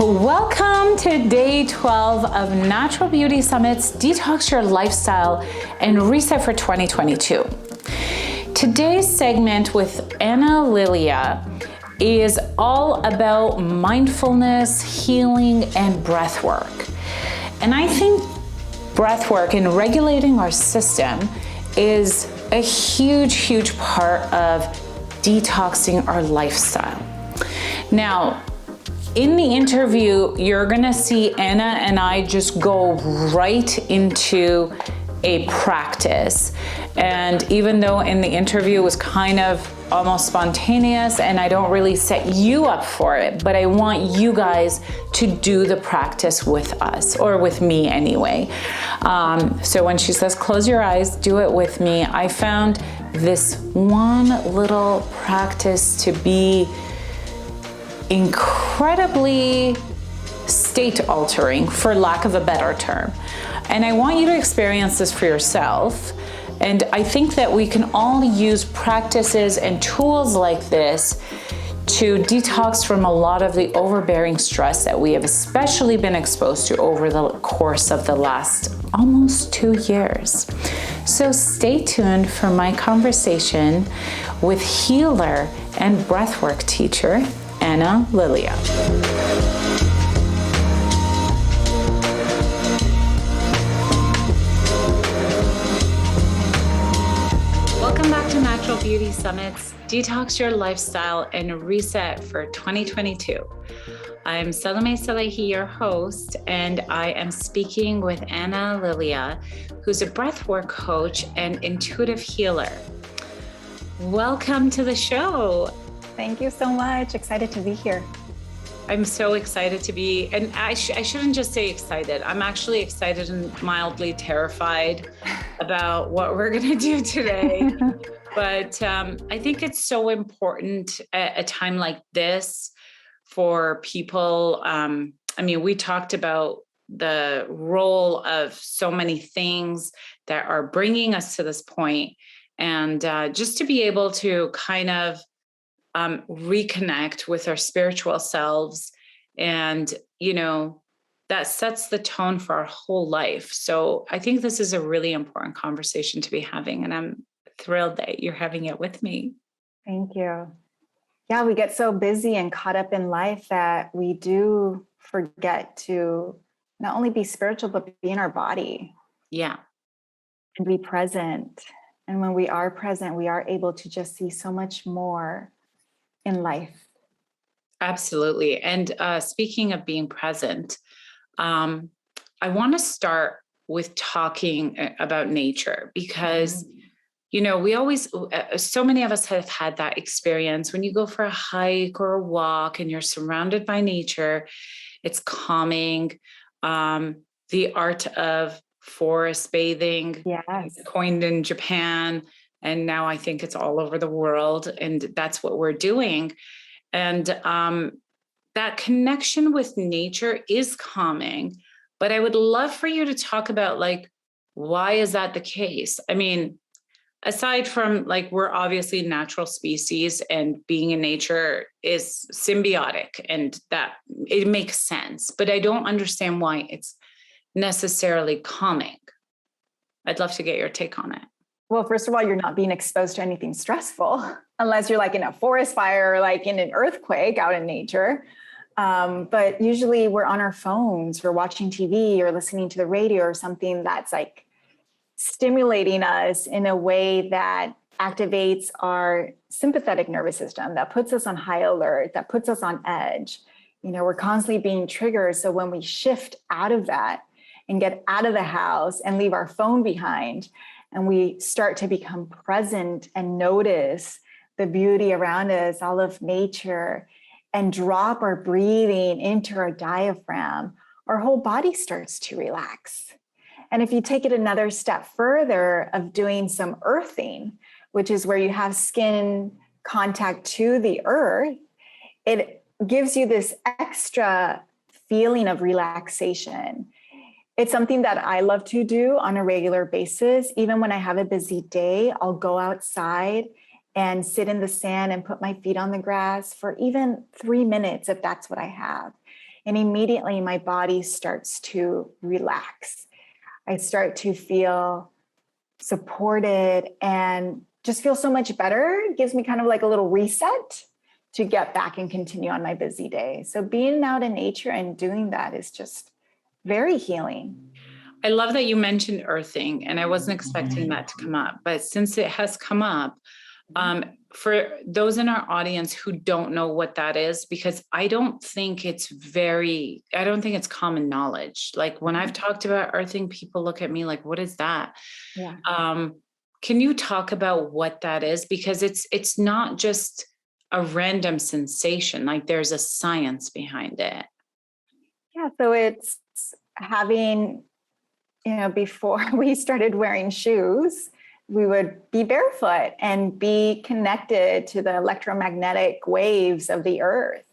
Welcome to day 12 of Natural Beauty Summit's Detox Your Lifestyle and Reset for 2022. Today's segment with Ana Lilia is all about mindfulness, healing, and breath work. And I think breath work and regulating our system is a huge part of detoxing our lifestyle. Now, in the interview, you're gonna see Ana and I just go right into a practice. And even though in the interview was kind of almost spontaneous and I don't really set you up for it, but I want you guys to do the practice with us, or with me anyway. So when she says, close your eyes, do it with me, I found this one little practice to be incredibly state altering, for lack of a better term. And I want you to experience this for yourself. And I think that we can all use practices and tools like this to detox from a lot of the overbearing stress that we have especially been exposed to over the course of the last almost 2 years. So stay tuned for my conversation with healer and breathwork teacher, Ana Lilia. Welcome back to Natural Beauty Summit's Detox Your Lifestyle and Reset for 2022. I'm Salome Sallehy, your host, and I am speaking with Ana Lilia, who's a breathwork coach and intuitive healer. Welcome to the show. Thank you so much. Excited to be here. I'm so excited to be, and I shouldn't just say excited. I'm actually excited and mildly terrified about what we're going to do today. But I think it's so important at a time like this for people. We talked about the role of so many things that are bringing us to this point, and just to be able to kind of reconnect with our spiritual selves. And, that sets the tone for our whole life. So I think this is a really important conversation to be having. And I'm thrilled that you're having it with me. Thank you. Yeah, we get so busy and caught up in life that we do forget to not only be spiritual, but be in our body. Yeah. And be present. And when we are present, we are able to just see so much more in life. Absolutely. And speaking of being present, I want to start with talking about nature because, we always, so many of us have had that experience when you go for a hike or a walk and you're surrounded by nature, it's calming. The art of forest bathing, yes, coined in Japan. And now I think it's all over the world, and that's what we're doing. And that connection with nature is calming, but I would love for you to talk about, why is that the case? I mean, aside from we're obviously natural species and being in nature is symbiotic, and that it makes sense, but I don't understand why it's necessarily calming. I'd love to get your take on it. Well, first of all, you're not being exposed to anything stressful unless you're in a forest fire or in an earthquake out in nature. But usually we're on our phones, we're watching TV or listening to the radio or something that's stimulating us in a way that activates our sympathetic nervous system, that puts us on high alert, that puts us on edge. We're constantly being triggered. So when we shift out of that and get out of the house and leave our phone behind, and we start to become present and notice the beauty around us, all of nature, and drop our breathing into our diaphragm, our whole body starts to relax. And if you take it another step further of doing some earthing, which is where you have skin contact to the earth, it gives you this extra feeling of relaxation. It's something that I love to do on a regular basis. Even when I have a busy day, I'll go outside and sit in the sand and put my feet on the grass for even 3 minutes if that's what I have. And immediately my body starts to relax. I start to feel supported and just feel so much better. It gives me kind of like a little reset to get back and continue on my busy day. So being out in nature and doing that is just very healing. I love that you mentioned earthing, and I wasn't expecting that to come up, but since it has come up, for those in our audience who don't know what that is, because I don't think it's common knowledge. Like when I've talked about earthing, people look at me like, what is that? Yeah. Can you talk about what that is? Because it's not just a random sensation, like there's a science behind it. Yeah. So it's having, before we started wearing shoes, we would be barefoot and be connected to the electromagnetic waves of the earth.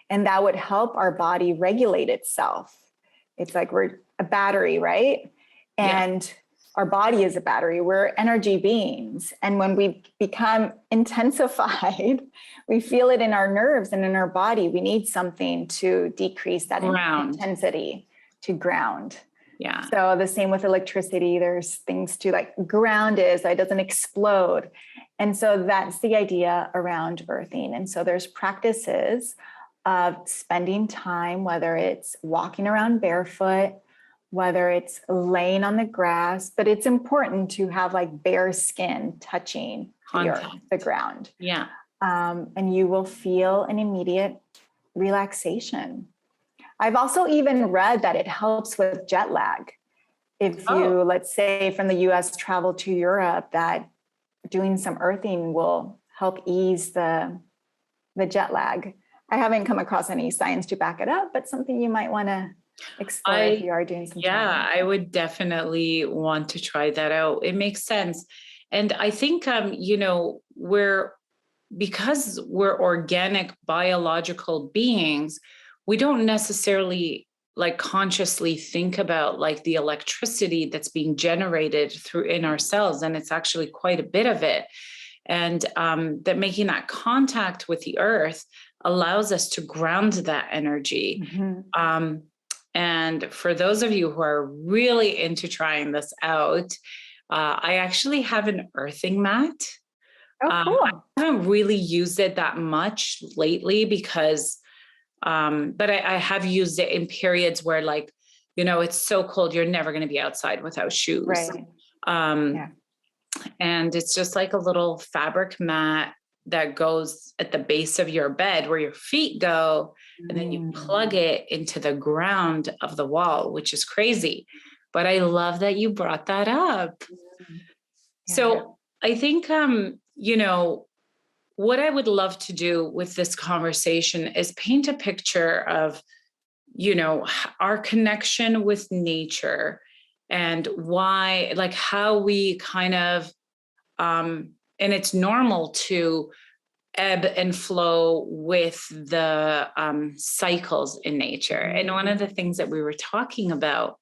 And that would help our body regulate itself. It's like we're a battery, right? And our body is a battery. We're energy beings. And when we become intensified, we feel it in our nerves and in our body. We need something to decrease that intensity, to ground. Yeah. So the same with electricity, there's things to like ground it so it doesn't explode. And so that's the idea around earthing. And so there's practices of spending time, whether it's walking around barefoot, whether it's laying on the grass, but it's important to have like bare skin touching the ground. Yeah. And you will feel an immediate relaxation. I've also even read that it helps with jet lag. If you, let's say from the US travel to Europe, that doing some earthing will help ease the jet lag. I haven't come across any science to back it up, but something you might want to explore if you are doing some traveling. I would definitely want to try that out. It makes sense. And I think, because we're organic biological beings, we don't necessarily like consciously think about like the electricity that's being generated in our cells. And it's actually quite a bit of it. And that making that contact with the earth allows us to ground that energy. Mm-hmm. And for those of you who are really into trying this out, I actually have an earthing mat. Oh, cool. I haven't really used it that much lately because but I have used it in periods where like, it's so cold, you're never going to be outside without shoes. Right. And it's just like a little fabric mat that goes at the base of your bed where your feet go. And then you plug it into the ground of the wall, which is crazy. But I love that you brought that up. Yeah. So I think, what I would love to do with this conversation is paint a picture of, our connection with nature and why, like how we kind of, and it's normal to ebb and flow with the cycles in nature. And one of the things that we were talking about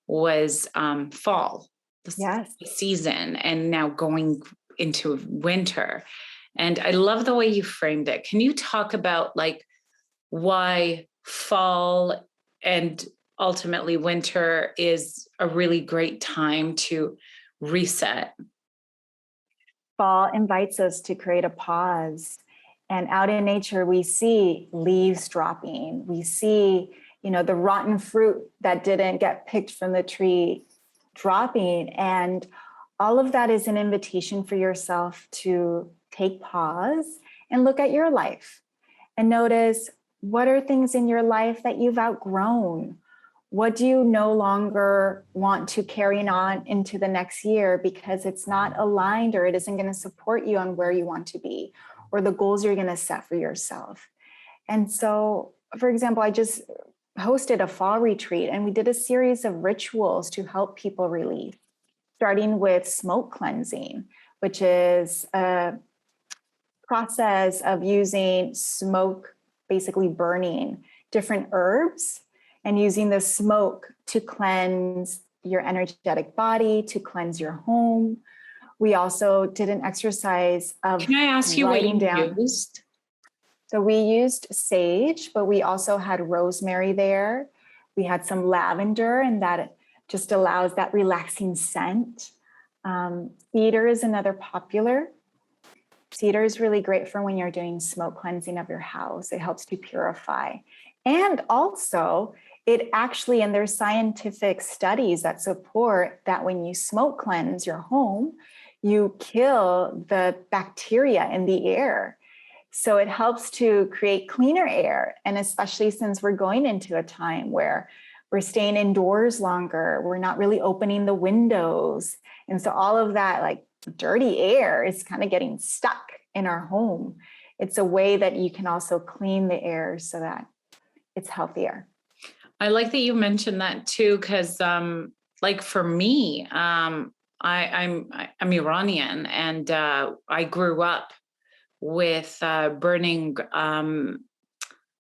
was fall, the season, and now going into winter. And I love the way you framed it. Can you talk about like why fall and ultimately winter is a really great time to reset? Fall invites us to create a pause. And out in nature, we see leaves dropping. We see, the rotten fruit that didn't get picked from the tree dropping. And all of that is an invitation for yourself to take pause and look at your life and notice what are things in your life that you've outgrown? What do you no longer want to carry on into the next year because it's not aligned or it isn't going to support you on where you want to be or the goals you're going to set for yourself? And so, for example, I just hosted a fall retreat and we did a series of rituals to help people release, starting with smoke cleansing, which is a process of using smoke, basically burning different herbs and using the smoke to cleanse your energetic body, to cleanse your home. We also did an exercise of Can I ask you what you used? So we used sage, but we also had rosemary there. We had some lavender, and that just allows that relaxing scent. Cedar is another popular. Cedar is really great for when you're doing smoke cleansing of your house. It helps to purify. And also, it actually, and there's scientific studies that support that when you smoke cleanse your home, you kill the bacteria in the air. So it helps to create cleaner air. And especially since we're going into a time where we're staying indoors longer, we're not really opening the windows. And so all of that like dirty air is kind of getting stuck in our home. It's a way that you can also clean the air so that it's healthier. I like that you mentioned that too, because like for me, I'm Iranian, and I grew up with burning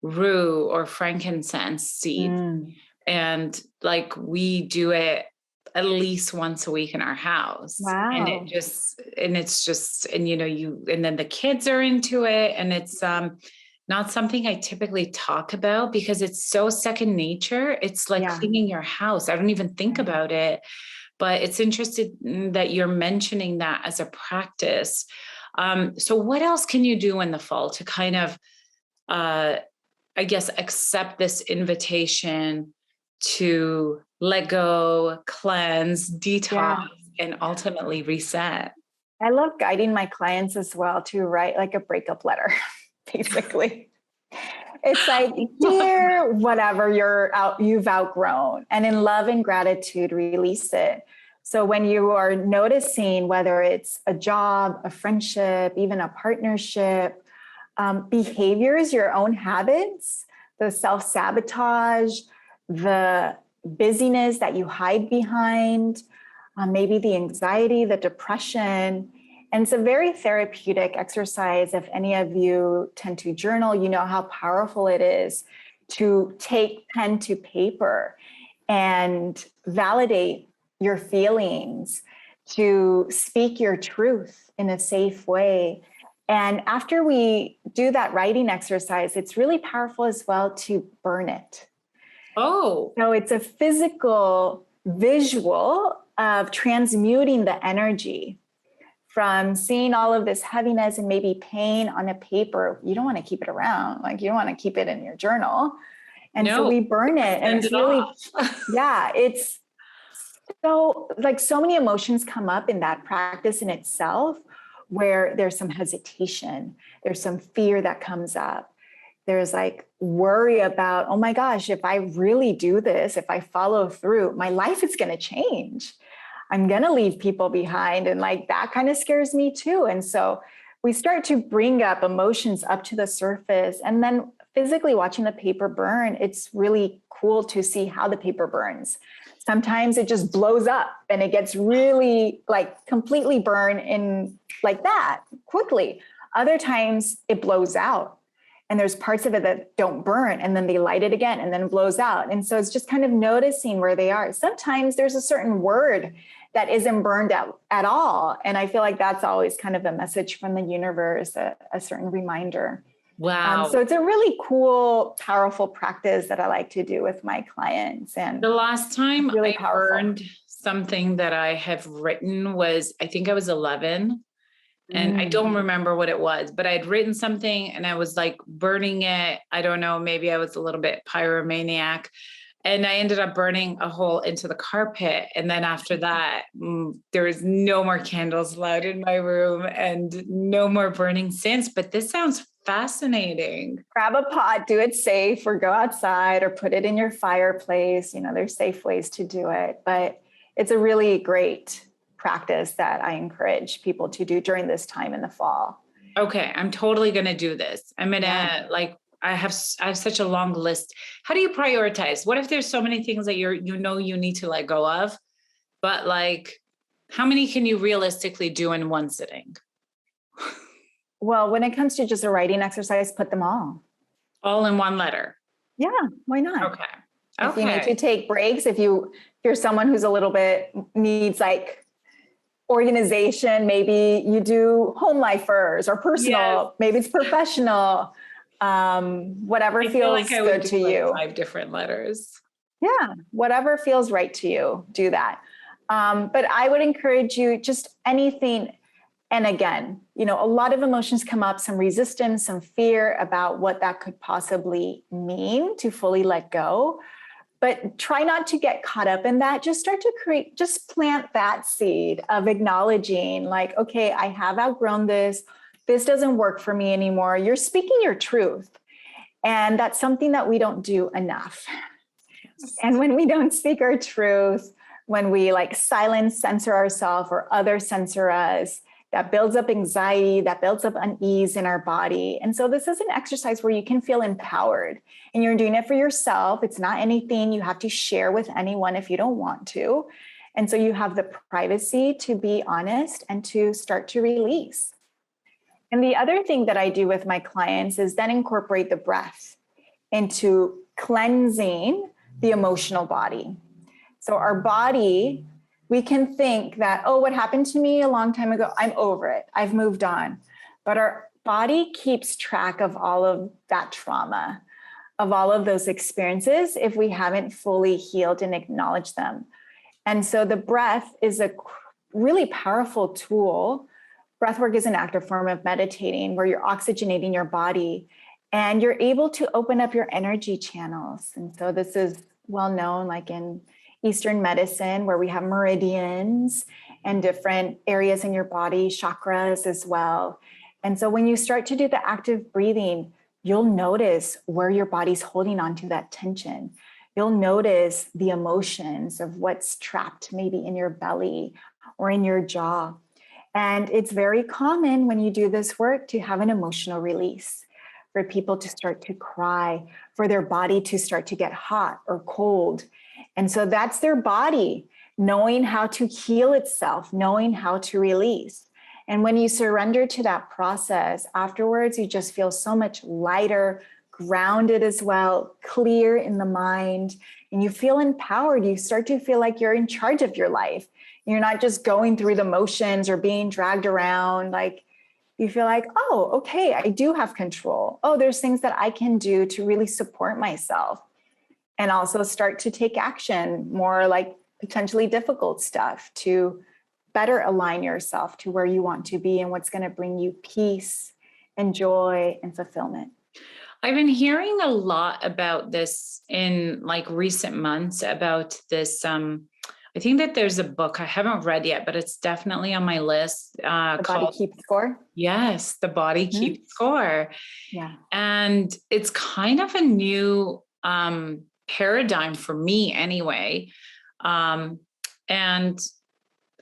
rue or frankincense seed. And like we do it at least once a week in our house. Wow. And you know, and then the kids are into it, and it's not something I typically talk about because it's so second nature. It's like cleaning your house. I don't even think about it, but it's interesting that you're mentioning that as a practice. So what else can you do in the fall to kind of, I guess, accept this invitation to let go, cleanse, detox, and ultimately reset? I love guiding my clients as well to write like a breakup letter, basically. It's like, dear whatever you've outgrown, and in love and gratitude, release it. So when you are noticing whether it's a job, a friendship, even a partnership, behaviors, your own habits, the self-sabotage, the busyness that you hide behind, maybe the anxiety, the depression. And it's a very therapeutic exercise. If any of you tend to journal, you know how powerful it is to take pen to paper and validate your feelings, to speak your truth in a safe way. And after we do that writing exercise, it's really powerful as well to burn it. Oh. So it's a physical visual of transmuting the energy from seeing all of this heaviness and maybe pain on a paper. You don't want to keep it around. Like you don't want to keep it in your journal. And so we burn it. And it's really, it's so like so many emotions come up in that practice in itself, where there's some hesitation, there's some fear that comes up. There's like worry about, oh my gosh, if I really do this, if I follow through, my life is going to change. I'm going to leave people behind. And like that kind of scares me too. And so we start to bring up emotions up to the surface, and then physically watching the paper burn, it's really cool to see how the paper burns. Sometimes it just blows up and it gets really like completely burned in like that quickly. Other times it blows out and there's parts of it that don't burn, and then they light it again and then it blows out. And so it's just kind of noticing where they are. Sometimes there's a certain word that isn't burned out at all. And I feel like that's always kind of a message from the universe, a certain reminder. Wow. So it's a really cool, powerful practice that I like to do with my clients. And the last time really I burned something that I have written was, I think I was 11. And I don't remember what it was, but I'd written something and I was like burning it. I don't know, maybe I was a little bit pyromaniac, and I ended up burning a hole into the carpet. And then after that, there was no more candles allowed in my room and no more burning since. But this sounds fascinating. Grab a pot, do it safe, or go outside or put it in your fireplace. You know, there's safe ways to do it, but it's a really great practice that I encourage people to do during this time in the fall. Okay, I'm totally going to do this. I'm going to I have such a long list. How do you prioritize? What if there's so many things that you need to let go of, but like, how many can you realistically do in one sitting? Well, when it comes to just a writing exercise, put them all in one letter. Yeah, why not? Okay. If you need to take breaks, if you're someone who's a little bit needs like organization, maybe you do home life first or personal, maybe it's professional. Whatever I feel feels like I would good do to like you. 5 different letters. Yeah, whatever feels right to you, do that. But I would encourage you just anything. And again, a lot of emotions come up, some resistance, some fear about what that could possibly mean to fully let go. But try not to get caught up in that. Just start to just plant that seed of acknowledging, like, okay, I have outgrown this. This doesn't work for me anymore. You're speaking your truth. And that's something that we don't do enough. And when we don't speak our truth, when we silence, censor ourselves or others censor us, that builds up anxiety, that builds up unease in our body. And so this is an exercise where you can feel empowered and you're doing it for yourself. It's not anything you have to share with anyone if you don't want to. And so you have the privacy to be honest and to start to release. And the other thing that I do with my clients is then incorporate the breath into cleansing the emotional body. So our body, we can think that, oh, what happened to me a long time ago, I'm over it, I've moved on. But our body keeps track of all of that trauma, of all of those experiences, if we haven't fully healed and acknowledged them. And so the breath is a really powerful tool. Breathwork is an active form of meditating where you're oxygenating your body and you're able to open up your energy channels. And so this is well known, like in Eastern medicine, where we have meridians and different areas in your body, chakras as well. And so when you start to do the active breathing, you'll notice where your body's holding on to that tension. You'll notice the emotions of what's trapped maybe in your belly or in your jaw. And it's very common when you do this work to have an emotional release, for people to start to cry, for their body to start to get hot or cold. And so that's their body knowing how to heal itself, knowing how to release. And when you surrender to that process, afterwards, you just feel so much lighter, grounded as well, clear in the mind, and you feel empowered. You start to feel like you're in charge of your life. You're not just going through the motions or being dragged around. Like, you feel like, oh, okay, I do have control. Oh, there's things that I can do to really support myself. And also start to take action, more like potentially difficult stuff, to better align yourself to where you want to be and what's going to bring you peace and joy and fulfillment. I've been hearing a lot about this in recent months, about this. I think that there's a book I haven't read yet, but it's definitely on my list. The Body Keeps Score? Yes, The Body Keeps Score. Yeah. And it's kind of a new paradigm for me anyway. And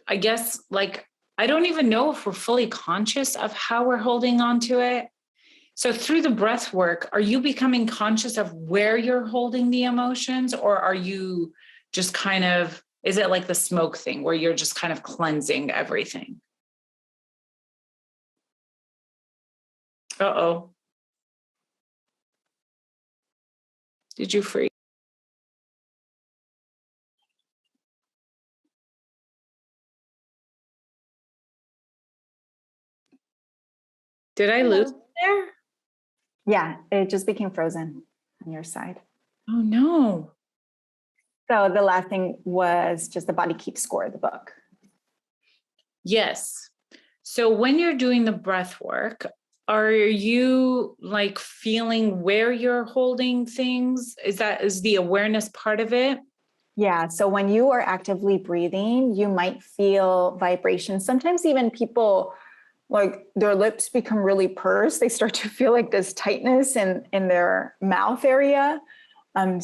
I guess I don't even know if we're fully conscious of how we're holding on to it. So through the breath work, are you becoming conscious of where you're holding the emotions, or are you just kind of, is it like the smoke thing where you're just kind of cleansing everything? Uh-oh. Did you freeze? Did I lose it there? Yeah, it just became frozen on your side. Oh, no. So the last thing was just The Body Keeps Score, the book. Yes. So when you're doing the breath work, are you feeling where you're holding things? Is the awareness part of it? Yeah. So when you are actively breathing, you might feel vibrations. Sometimes even people, their lips become really pursed. They start to feel like this tightness in their mouth area. And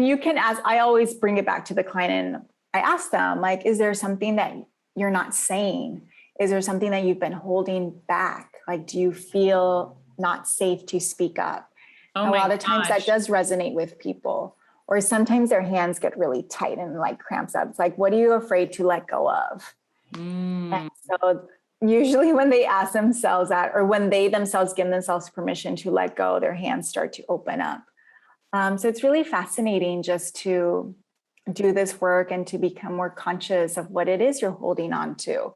you can ask, I always bring it back to the client and I ask them, is there something that you're not saying? Is there something that you've been holding back? Do you feel not safe to speak up? Oh, a lot of times that does resonate with people. Or sometimes their hands get really tight and cramps up. It's what are you afraid to let go of? And so usually when they ask themselves that, or when they themselves give themselves permission to let go, their hands start to open up. So it's really fascinating just to do this work and to become more conscious of what it is you're holding on to.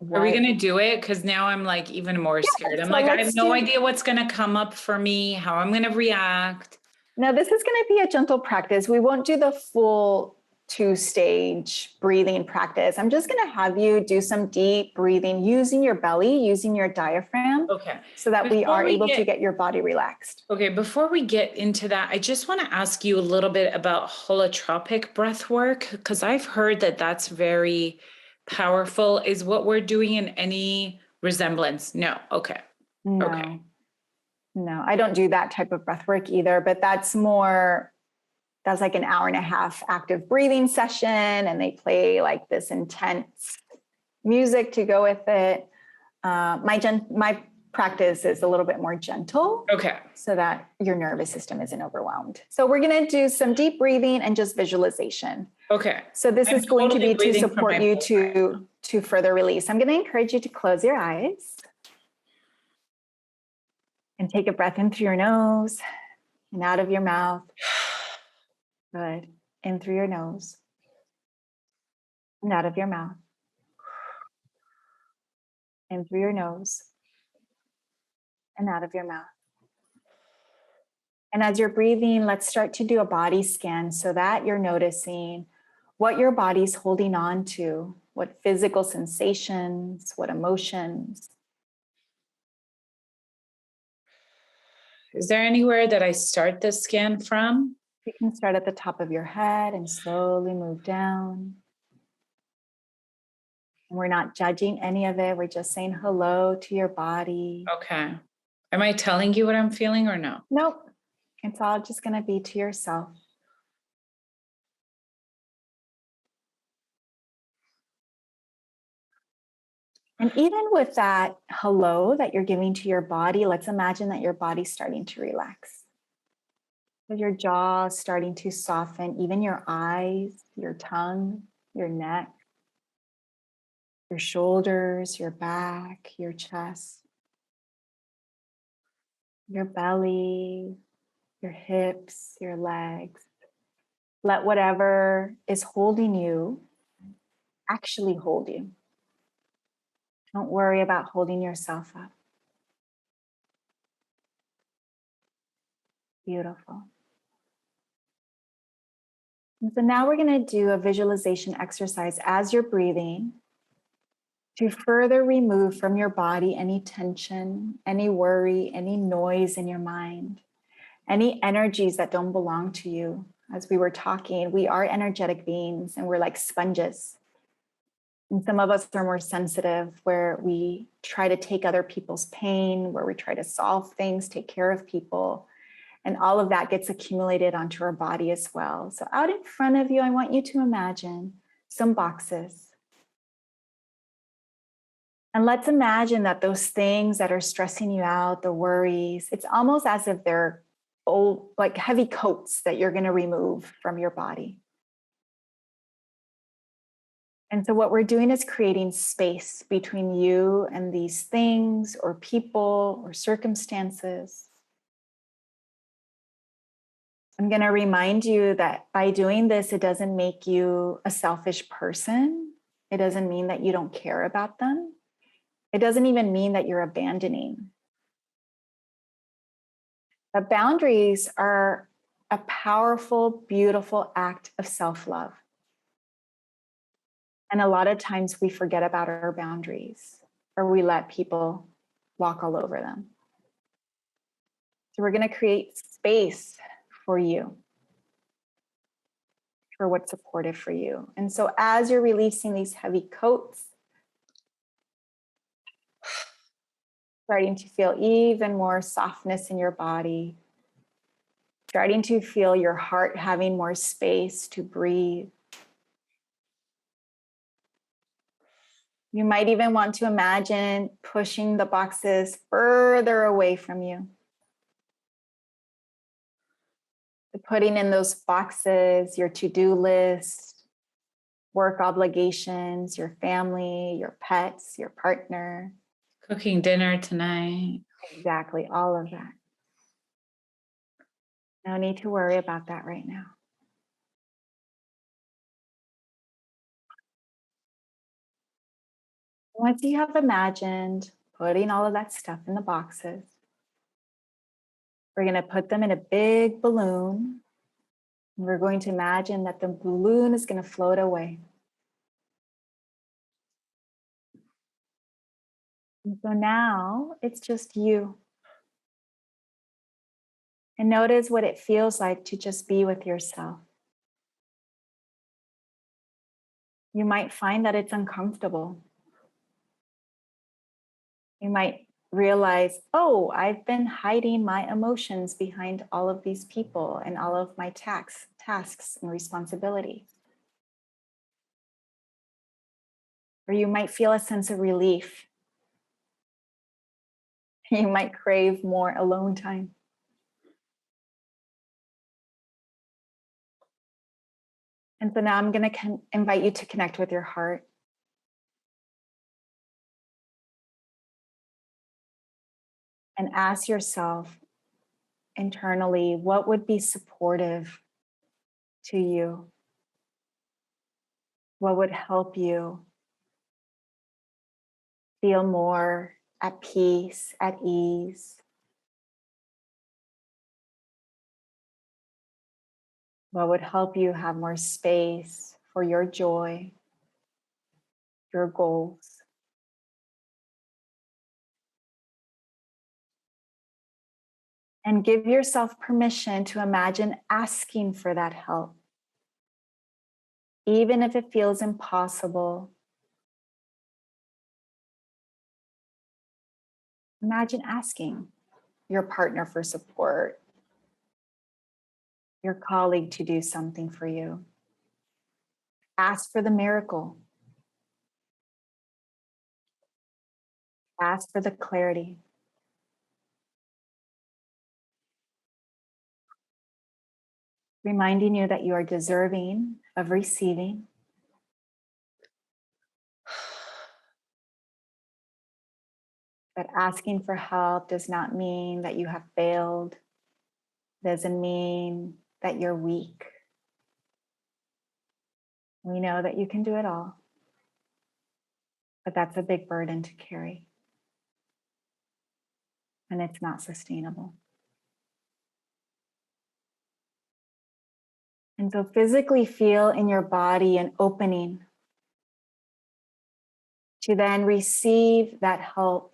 Are we what. gonna do it? Because now I'm like even more scared. I'm So like, I have let's no do. idea what's gonna come up for me, how I'm gonna react. Now, this is going to be a gentle practice. We won't do the full two-stage breathing practice. I'm just going to have you do some deep breathing using your belly, using your diaphragm, Okay. so that we Before are we able to get get your body relaxed. Okay, before we get into that, I just want to ask you a little bit about holotropic breath work because I've heard that that's very powerful. Is what we're doing in any resemblance? No. Okay. Okay. No, I don't do that type of breath work either, but that's like an hour and a half active breathing session, and they play like this intense music to go with it. My practice is a little bit more gentle, Okay. so that your nervous system isn't overwhelmed. So we're going to do some deep breathing and just visualization. Okay. So this I'm is going to totally be to breathing from support my you bullseye. to further release. I'm going to encourage you to close your eyes and take a breath in through your nose and out of your mouth. Good. In through your nose and out of your mouth. In through your nose and out of your mouth. And as you're breathing, let's start to do a body scan so that you're noticing what your body's holding on to, what physical sensations, what emotions. Is there anywhere that I start the scan from? You can start at the top of your head and slowly move down. And we're not judging any of it. We're just saying hello to your body. Okay. Am I telling you what I'm feeling or no? Nope. It's all just going to be to yourself. And even with that hello that you're giving to your body, let's imagine that your body's starting to relax. So your jaw is starting to soften, even your eyes, your tongue, your neck, your shoulders, your back, your chest, your belly, your hips, your legs. Let whatever is holding you actually hold you. Don't worry about holding yourself up. Beautiful. And so now we're going to do a visualization exercise as you're breathing to further remove from your body any tension, any worry, any noise in your mind, any energies that don't belong to you. As we were talking, we are energetic beings and we're like sponges. And some of us are more sensitive, where we try to take other people's pain, where we try to solve things, take care of people. And all of that gets accumulated onto our body as well. So out in front of you, I want you to imagine some boxes. And let's imagine that those things that are stressing you out, the worries, it's almost as if they're old, like heavy coats that you're going to remove from your body. And so what we're doing is creating space between you and these things or people or circumstances. I'm going to remind you that by doing this, it doesn't make you a selfish person. It doesn't mean that you don't care about them. It doesn't even mean that you're abandoning. But boundaries are a powerful, beautiful act of self-love. And a lot of times we forget about our boundaries, or we let people walk all over them. So we're going to create space for you, for what's supportive for you. And so as you're releasing these heavy coats, starting to feel even more softness in your body, starting to feel your heart having more space to breathe. You might even want to imagine pushing the boxes further away from you. Putting in those boxes your to-do list, work obligations, your family, your pets, your partner. Cooking dinner tonight. Exactly, all of that. No need to worry about that right now. Once you have imagined putting all of that stuff in the boxes, we're going to put them in a big balloon. And we're going to imagine that the balloon is going to float away. And so now it's just you. And notice what it feels like to just be with yourself. You might find that it's uncomfortable. You might realize, oh, I've been hiding my emotions behind all of these people and all of my tasks and responsibilities. Or you might feel a sense of relief. You might crave more alone time. And so now I'm going to invite you to connect with your heart. And ask yourself internally, what would be supportive to you? What would help you feel more at peace, at ease? What would help you have more space for your joy, your goals? And give yourself permission to imagine asking for that help. Even if it feels impossible, imagine asking your partner for support, your colleague to do something for you. Ask for the miracle. Ask for the clarity. Reminding you that you are deserving of receiving. That asking for help does not mean that you have failed, doesn't mean that you're weak. We know that you can do it all, but that's a big burden to carry. And it's not sustainable. And so physically feel in your body an opening to then receive that help.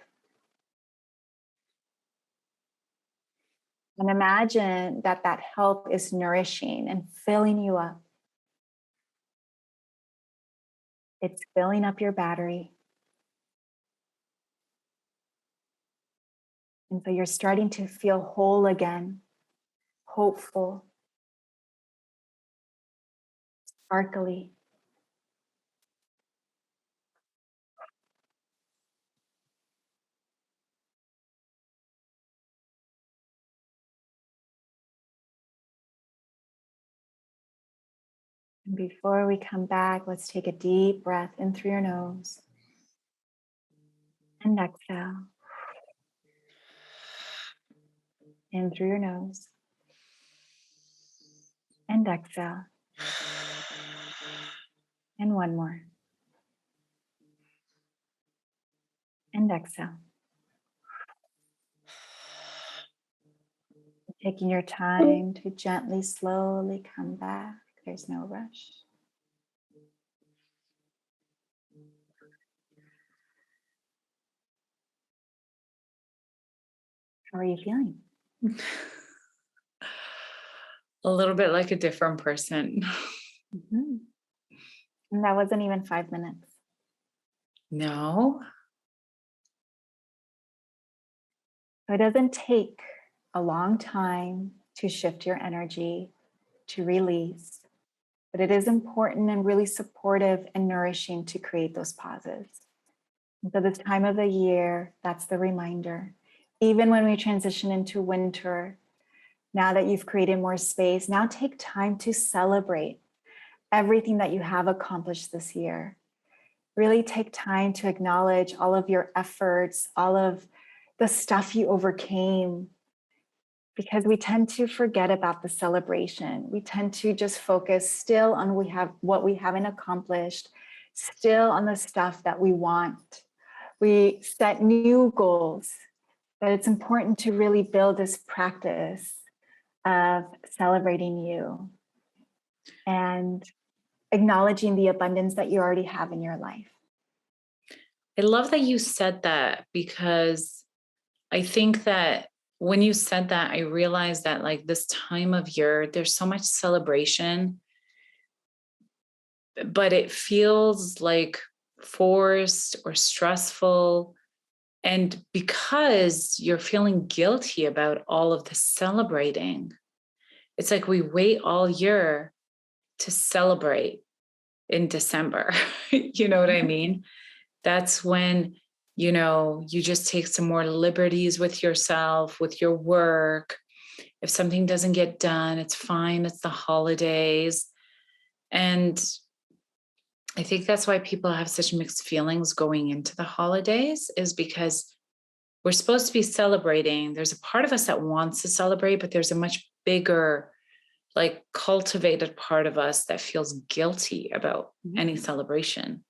And imagine that that help is nourishing and filling you up. It's filling up your battery. And so you're starting to feel whole again, hopeful, sparkly. And before we come back, let's take a deep breath in through your nose and exhale. In through your nose and exhale. And one more. And exhale. Taking your time to gently, slowly come back. There's no rush. How are you feeling? A little bit like a different person. Mm-hmm. And that wasn't even 5 minutes. No. So it doesn't take a long time to shift your energy, to release, but it is important and really supportive and nourishing to create those pauses. And so this time of the year, that's the reminder. Even when we transition into winter, now that you've created more space, now take time to celebrate everything that you have accomplished this year. Really take time to acknowledge all of your efforts, all of the stuff you overcame, because we tend to forget about the celebration. We tend to just focus still on what we haven't accomplished, still on the stuff that we want we set new goals. But it's important to really build this practice of celebrating you and acknowledging the abundance that you already have in your life. I love that you said that, because I think that when you said that, I realized that like this time of year, there's so much celebration, but it feels like forced or stressful. And because you're feeling guilty about all of the celebrating, it's like we wait all year to celebrate in December. You know what I mean? That's when, you know, you just take some more liberties with yourself, with your work. If something doesn't get done, it's fine. It's the holidays. And I think that's why people have such mixed feelings going into the holidays, is because we're supposed to be celebrating. There's a part of us that wants to celebrate, but there's a much bigger, like cultivated part of us that feels guilty about any celebration.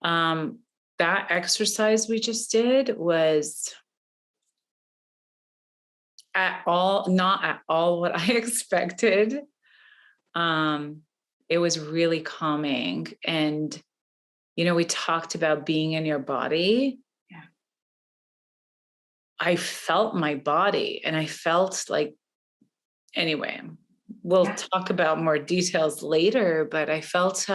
That exercise we just did was not at all what I expected. It was really calming. And, you know, we talked about being in your body. Yeah. I felt my body, and I felt like, anyway, we'll talk about more details later, but I felt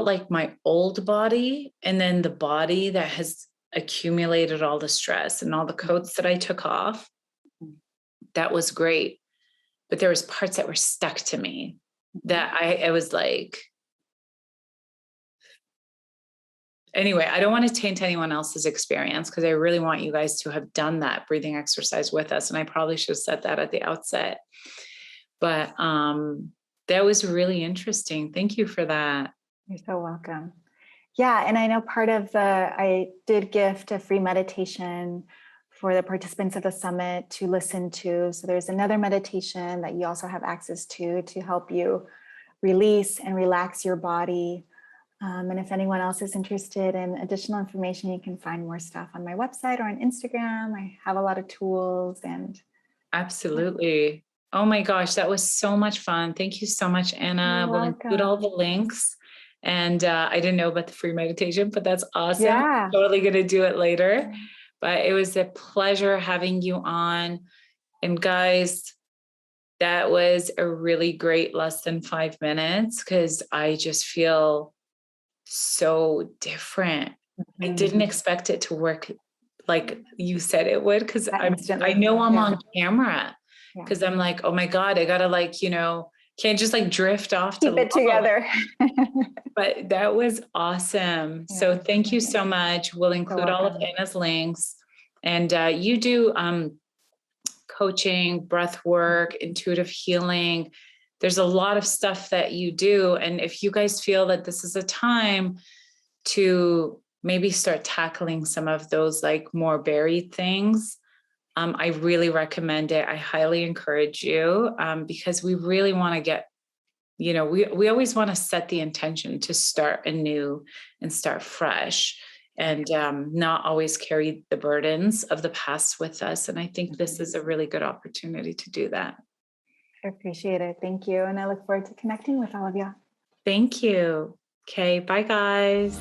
like my old body, and then the body that has accumulated all the stress and all the coats that I took off. That was great. But there was parts that were stuck to me that I was like, anyway, I don't want to taint anyone else's experience, because I really want you guys to have done that breathing exercise with us. And I probably should have said that at the outset. But that was really interesting. Thank you for that. You're so welcome. Yeah, and I know I did gift a free meditation for the participants of the summit to listen to. So there's another meditation that you also have access to help you release and relax your body. And if anyone else is interested in additional information, you can find more stuff on my website or on Instagram. I have a lot of tools and. Absolutely. Oh my gosh, that was so much fun. Thank you so much, Anna. We'll include all the links. And I didn't know about the free meditation, but that's awesome. Yeah. I'm totally going to do it later. But it was a pleasure having you on. And guys, that was a really great less than 5 minutes, because I just feel so different. I didn't expect it to work like you said it would, because I know I'm on camera, because I'm like, oh my God, I gotta like, you know, can't just like drift off keep it together. But that was awesome. Yeah. So thank you so much. We'll include all of Anna's links. And you do coaching, breath work, intuitive healing. There's a lot of stuff that you do. And if you guys feel that this is a time to maybe start tackling some of those like more buried things, I really recommend it. I highly encourage you, because we really want to get, you know, we always want to set the intention to start anew and start fresh, and not always carry the burdens of the past with us. And I think this is a really good opportunity to do that. I appreciate it. Thank you. And I look forward to connecting with all of you. Thank you. Okay. Bye, guys.